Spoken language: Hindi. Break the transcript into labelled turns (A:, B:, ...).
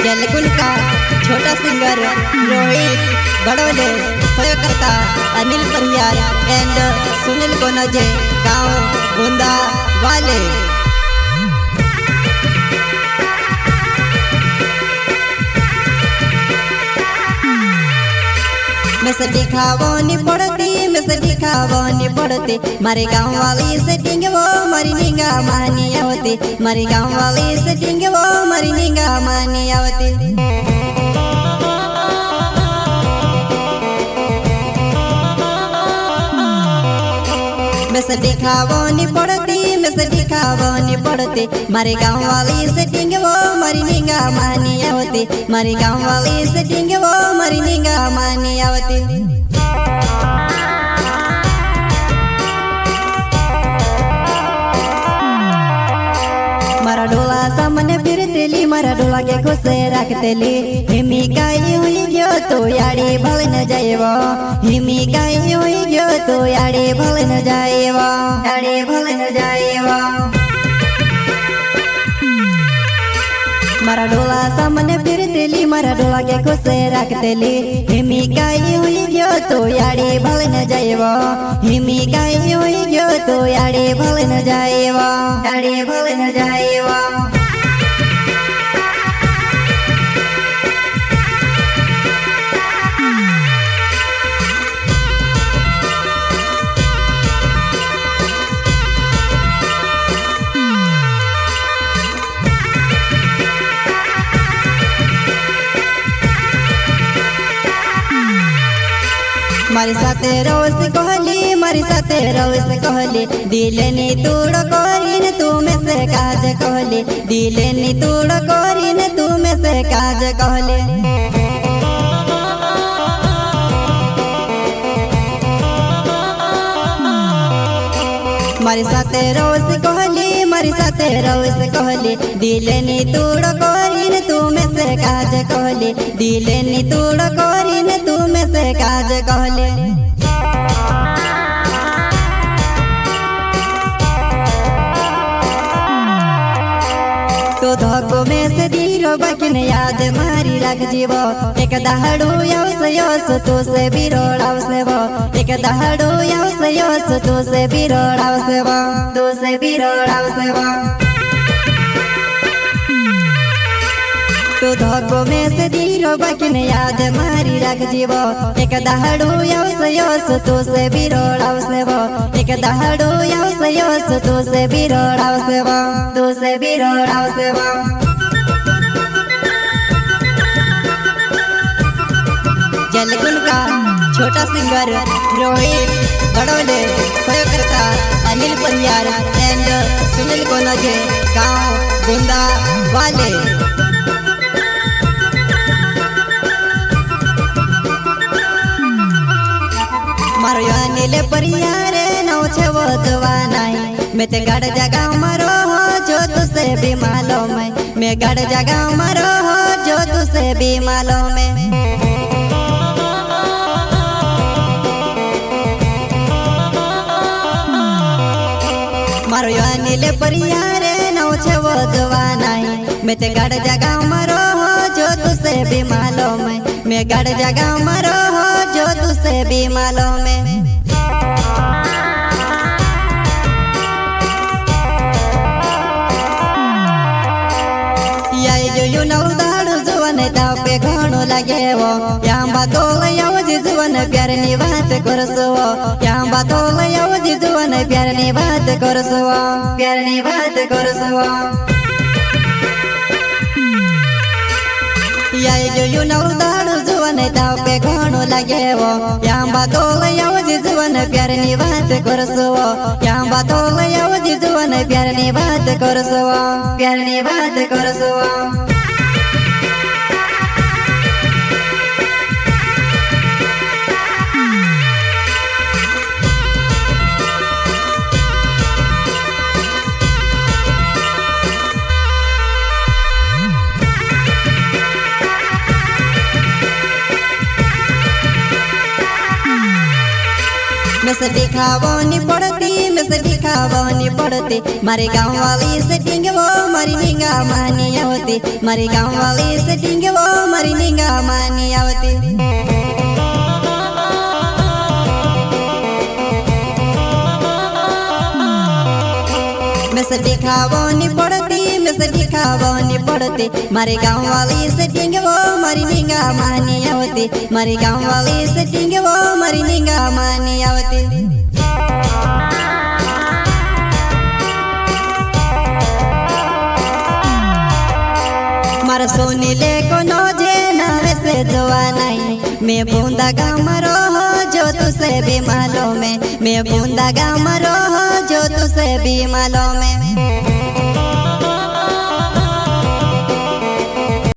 A: जलकुल का छोटा सिंगर रोहित बड़ोले, सहयोगकर्ता अनिल परियार एंड सुनील कोनजे, गांव गोंदा वाले। मैं से दिखावनी पड़ती मारे गाँव वाली सेटिंग वो मरी निगा मानी आवती, मारी गाँव वाली सेटिंग वो मरी निगा मानी आवती। मैं से दिखावनी पड़ती मारे गाँव वाली सेटिंग वो मरी निगा मानी आवती, मारी गाँव वाली सेटिंग वो मरी निगा मानी आवती। मारा डोला सामने फिरतेली, मारा डोला के खुशे रखतेली। हिमी काई हुई गयो तो याड़ी भल न जाएवो, हिमी काई हुई गयो तो याड़ी भल न जाएवो, याड़ी भल न जाएवो। मारा डोला सामने फिरतेली, मारा डोला के खुशे रखतेली। हिमी काई हुई गयो तो याड़ी भल न जाएवो, हिमी काई हुई गयो तो याड़ी भल न जाएवो, याड़ी भल न जाएवो। मारी साथे रोज कहली, मारी साथे रोज कहली। दिले नी तूड़ कोरीन तू में से काज कहली, दिले नी तूड़ कोरीन तू में से काज कहली। मारी साथे रोज कहली, मारी साथे रोज कहली। दिले नी तूड़ कोरीन तू में से काज कहली, दिले नी तूड़ कोरीन तू में से काज कहली। तो धोको में से दीरो बकिन याद मारी रख जीवो, एक दहाड़ू योस तू से बिरोड़ाव से वो, एक दहाड़ू योस तू से बिरोड़ाव से वो, तू से बिरोड़ाव से वो। तो धोको में से दीरो बकिन याद मारी रख जीवो, एक दहाड़ू योस तू से बिरोड़ाव से वो, एक दहाड़ू योस तू से बिरोड़ाव से वो, तू से बिरोड़ाव से वो। जलकुल का छोटा सिंगर रोहित बड़ोले, सहयोगकर्ता अनिल परियार एंड सुनील कोनजे, गांव गोंदा वाले। मारो अनिल परियार नौ छे वो दवानाई, मैं ते गड़ जगा मारो हो जो तुसे भी मालूम है, मैं गड़ जगा मारो हो जो तुसे भी मालूम है। मारो अनिल परियार नौ छे वो दवानाई, मैं ते गड़ जगा मारो हो जो तुसे भी मालूम है, मैं गड़ जगा मारो हो जो तुसे भी मालूम है। यो नवदाड़ू जुवन दाव पे घणो लगे वो, यांबा तोल यवजी जुवन प्यारनी बात करसो, यांबा तोल यवजी जुवन प्यारनी बात करसो, प्यारनी बात करसो। यो नवदाड़ू जुवन दाव पे घणो लगे वो, यांबा तोल यवजी जुवन प्यारनी बात करसो, यांबा तोल यवजी जुवन प्यारनी बात करसो, प्यारनी बात करसो। मैं से दिखावनी पड़ती मारे गाँव वाली सेटिंग वो मरी निगा मानी होती। आवती मारी गाँव वाली सेटिंग वो मारी निगा मानी आवती मैं से दिखावो नहीं पड़ती मारी गाँव वाली सेटिंग वो मारी निगा मानी आवती मारी गाँव वाली सेटिंग वो मारी निगा मानी आवती मारा सोनी ले को नोजे नावे से जोआ नहीं मैं बूंदा गाँव मरो जो तुसे भी मालूम है मैं बूंदा गाँव मरो जो तुसे भी मालूम है